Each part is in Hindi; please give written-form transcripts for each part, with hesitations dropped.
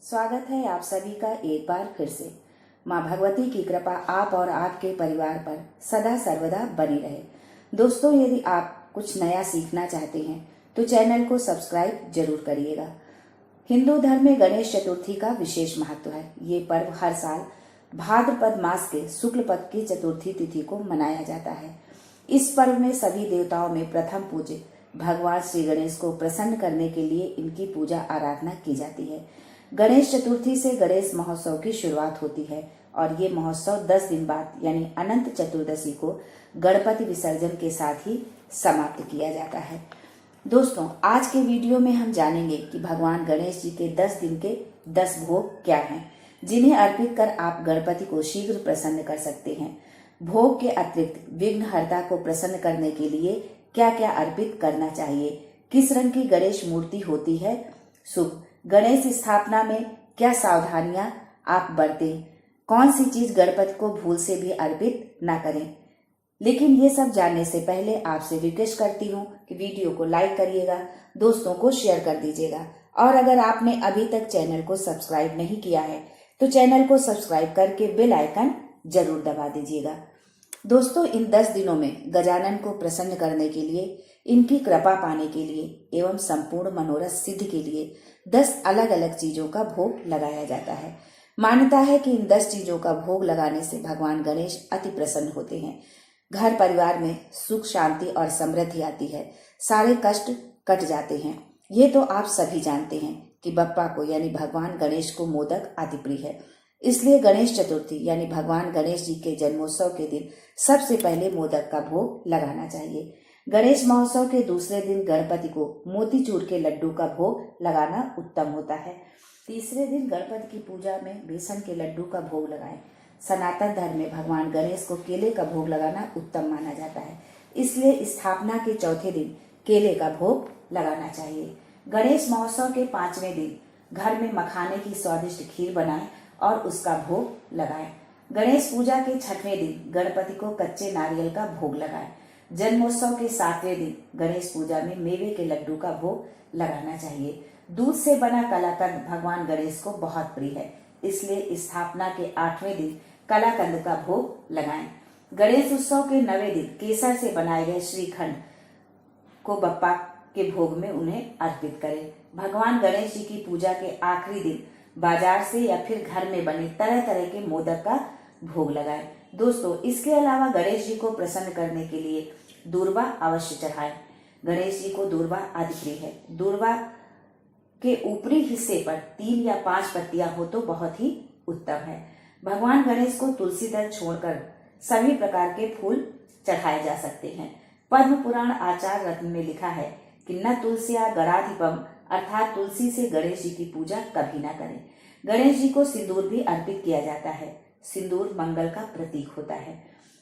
स्वागत है आप सभी का एक बार फिर से। माँ भगवती की कृपा आप और आपके परिवार पर सदा सर्वदा बनी रहे। दोस्तों, यदि आप कुछ नया सीखना चाहते हैं तो चैनल को सब्सक्राइब जरूर करिएगा। हिंदू धर्म में गणेश चतुर्थी का विशेष महत्व है। ये पर्व हर साल भाद्रपद मास के शुक्ल पक्ष की चतुर्थी तिथि को मनाया जाता है। इस पर्व में सभी देवताओं में प्रथम पूज्य भगवान श्री गणेश को प्रसन्न करने के लिए इनकी पूजा आराधना की जाती है। गणेश चतुर्थी से गणेश महोत्सव की शुरुआत होती है और ये महोत्सव 10 दिन बाद यानी अनंत चतुर्दशी को गणपति विसर्जन के साथ ही समाप्त किया जाता है। दोस्तों, आज के वीडियो में हम जानेंगे कि भगवान गणेश जी के 10 दिन के 10 भोग क्या हैं, जिन्हें अर्पित कर आप गणपति को शीघ्र प्रसन्न कर सकते हैं। भोग के अतिरिक्त विघ्नहर्ता को प्रसन्न करने के लिए क्या क्या अर्पित करना चाहिए, किस रंग की गणेश मूर्ति होती है शुभ, गणेश स्थापना में क्या सावधानियां आप बरतें, कौन सी चीज गणपति को भूल से भी अर्पित ना करें। लेकिन ये सब जानने से पहले आपसे रिक्वेस्ट करती हूँ कि वीडियो को लाइक करिएगा, दोस्तों को शेयर कर दीजिएगा और अगर आपने अभी तक चैनल को सब्सक्राइब नहीं किया है तो चैनल को सब्सक्राइब करके बेल आइकन जरूर दबा दीजिएगा। दोस्तों, इन 10 दिनों में गजानन को प्रसन्न करने के लिए, इनकी कृपा पाने के लिए एवं संपूर्ण मनोरथ सिद्धि के लिए 10 अलग अलग चीजों का भोग लगाया जाता है। मान्यता है कि इन 10 चीजों का भोग लगाने से भगवान गणेश अति प्रसन्न होते हैं। घर परिवार में सुख शांति और समृद्धि आती है, सारे कष्ट कट जाते हैं। ये तो आप सभी जानते हैं कि बप्पा को यानी भगवान गणेश को मोदक अति प्रिय है। इसलिए गणेश चतुर्थी यानी भगवान गणेश जी के जन्मोत्सव के दिन सबसे पहले मोदक का भोग लगाना चाहिए। गणेश महोत्सव के दूसरे दिन गणपति को मोतीचूर के लड्डू का भोग लगाना उत्तम होता है। तीसरे दिन गणपति की पूजा में बेसन के लड्डू का भोग लगाएं। सनातन धर्म में भगवान गणेश को केले का भोग लगाना उत्तम माना जाता है, इसलिए स्थापना के चौथे दिन केले का भोग लगाना चाहिए। गणेश महोत्सव के 5वें दिन घर में मखाने की स्वादिष्ट खीर बनाएं और उसका भोग लगाएं। गणेश पूजा के 6वें दिन गणपति को कच्चे नारियल का भोग लगाएं। जन्मोत्सव के 7वें दिन गणेश पूजा में मेवे के लड्डू का भोग लगाना चाहिए। दूध से बना कलाकंद भगवान गणेश को बहुत प्रिय है, इसलिए स्थापना के 8वें दिन कलाकंद का भोग लगाएं। गणेश उत्सव के 9वें दिन केसर से बनाए गए श्रीखंड को बप्पा के भोग में उन्हें अर्पित करें। भगवान गणेश जी की पूजा के आखिरी दिन बाजार से या फिर घर में बने तरह तरह के मोदक का भोग लगाएं। दोस्तों, इसके अलावा गणेश जी को प्रसन्न करने के लिए दूर्वा अवश्य चढ़ाएं। गणेश जी को दूर्वा अति प्रिय है। दूर्वा के ऊपरी हिस्से पर 3 या 5 पत्तियां हो तो बहुत ही उत्तम है। भगवान गणेश को तुलसी दल छोड़कर सभी प्रकार के फूल चढ़ाए जा सकते हैं। पद्म पुराण आचार रत्न में लिखा है कि न तुलसिया गणाधिपम, अर्थात तुलसी से गणेश जी की पूजा कभी ना करें। गणेश जी को सिंदूर भी अर्पित किया जाता है। सिंदूर मंगल का प्रतीक होता है।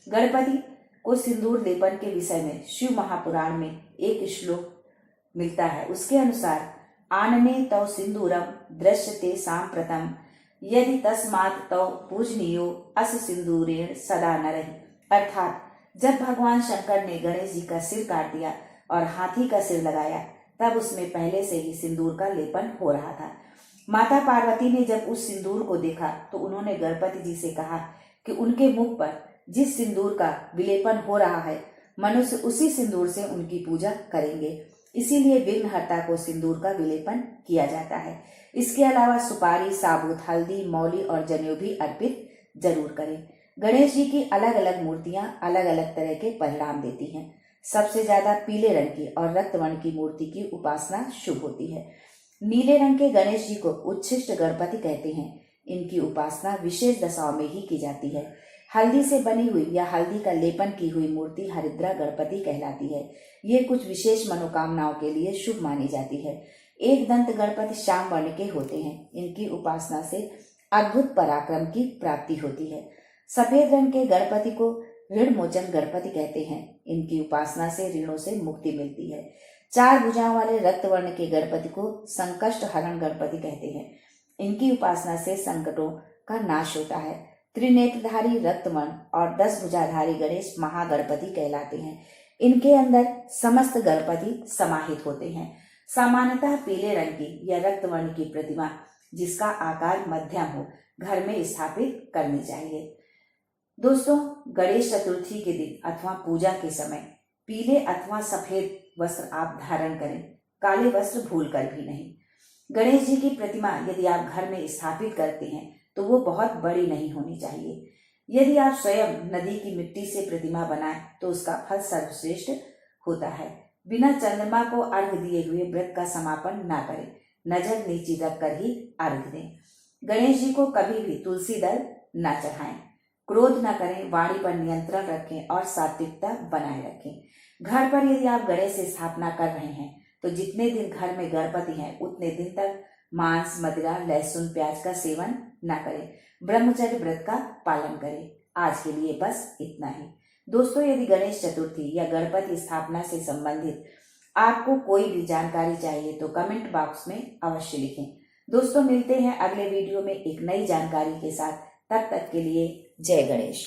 गणपति को सिंदूर लेपन के विषय में शिव महापुराण में एक श्लोक मिलता है। उसके अनुसार आनने तव सिंदूरम दृश्यते सांप्रतम यदि तस्मात् तव पूजनीयो अस सिंदूरेण सदा नरहि, अर्थात जब भगवान शंकर ने गणेश जी का सिर काट दिया और हाथी का सिर लगाया तब उसमें पहले से ही सिंदूर का लेपन हो रहा था। माता पार्वती ने जब उस सिंदूर को देखा तो उन्होंने गणपति जी से कहा कि उनके मुख पर जिस सिंदूर का विलेपन हो रहा है मनुष्य उसी सिंदूर से उनकी पूजा करेंगे। इसीलिए विघ्नहर्ता को सिंदूर का विलेपन किया जाता है। इसके अलावा सुपारी, साबुत, हल्दी, मौली और जनेऊ भी अर्पित जरूर करें। गणेश जी की अलग अलग मूर्तियां अलग अलग तरह के परिणाम देती हैं। सबसे ज्यादा पीले रंग की और रक्त वर्ण की मूर्ति की उपासना शुभ होती है। नीले रंग के गणेश जी को उच्छिष्ट गणपति कहते हैं। इनकी उपासना विशेष दशाओं में ही की जाती है। हल्दी से बनी हुई या हल्दी का लेपन की हुई मूर्ति हरिद्रा गणपति कहलाती है। ये कुछ विशेष मनोकामनाओं के लिए शुभ मानी जाती है। एक दंत गणपति श्याम वर्ण के होते हैं। इनकी उपासना से अद्भुत पराक्रम की प्राप्ति होती है। सफेद रंग के गणपति को ऋण मोचन गणपति कहते हैं। इनकी उपासना से ऋणों से मुक्ति मिलती है। 4 भुजाओं वाले रक्त वर्ण के गणपति को संकष्ट हरण गणपति कहते हैं। इनकी उपासना से संकटों का नाश होता है। त्रिनेत्रधारी रक्त वर्ण और 10 भुजाधारी गणेश महागणपति कहलाते हैं। इनके अंदर समस्त गणपति समाहित होते हैं। सामान्यतः पीले रंग की या रक्त वर्ण की प्रतिमा जिसका आकार मध्यम हो घर में स्थापित करनी चाहिए। दोस्तों, गणेश चतुर्थी के दिन अथवा पूजा के समय पीले अथवा सफेद वस्त्र आप धारण करें, काले वस्त्र भूलकर भी नहीं। गणेश जी की प्रतिमा यदि आप घर में स्थापित करते हैं तो वो बहुत बड़ी नहीं होनी चाहिए। यदि आप स्वयं नदी की मिट्टी से प्रतिमा बनाएं तो उसका फल सर्वश्रेष्ठ होता है। बिना चंद्रमा को अर्घ्य दिए हुए व्रत का समापन ना करें, नजर नीची रखकर ही अर्घ्य दें। गणेश जी को कभी भी तुलसी दल ना चढ़ाएं, क्रोध न करें, वाणी पर नियंत्रण रखें और सात्विकता बनाए रखें। घर पर यदि आप गणेश की स्थापना कर रहे हैं तो जितने दिन घर में गणपति हैं उतने दिन तक मांस, मदिरा, लहसुन, प्याज का सेवन न करें। ब्रह्मचर्य व्रत का पालन करें। आज के लिए बस इतना ही। दोस्तों, यदि गणेश चतुर्थी या गणपति स्थापना से संबंधित आपको कोई भी जानकारी चाहिए तो कमेंट बॉक्स में अवश्य लिखें। दोस्तों, मिलते हैं अगले वीडियो में एक नई जानकारी के साथ। तब तक के लिए जय गणेश।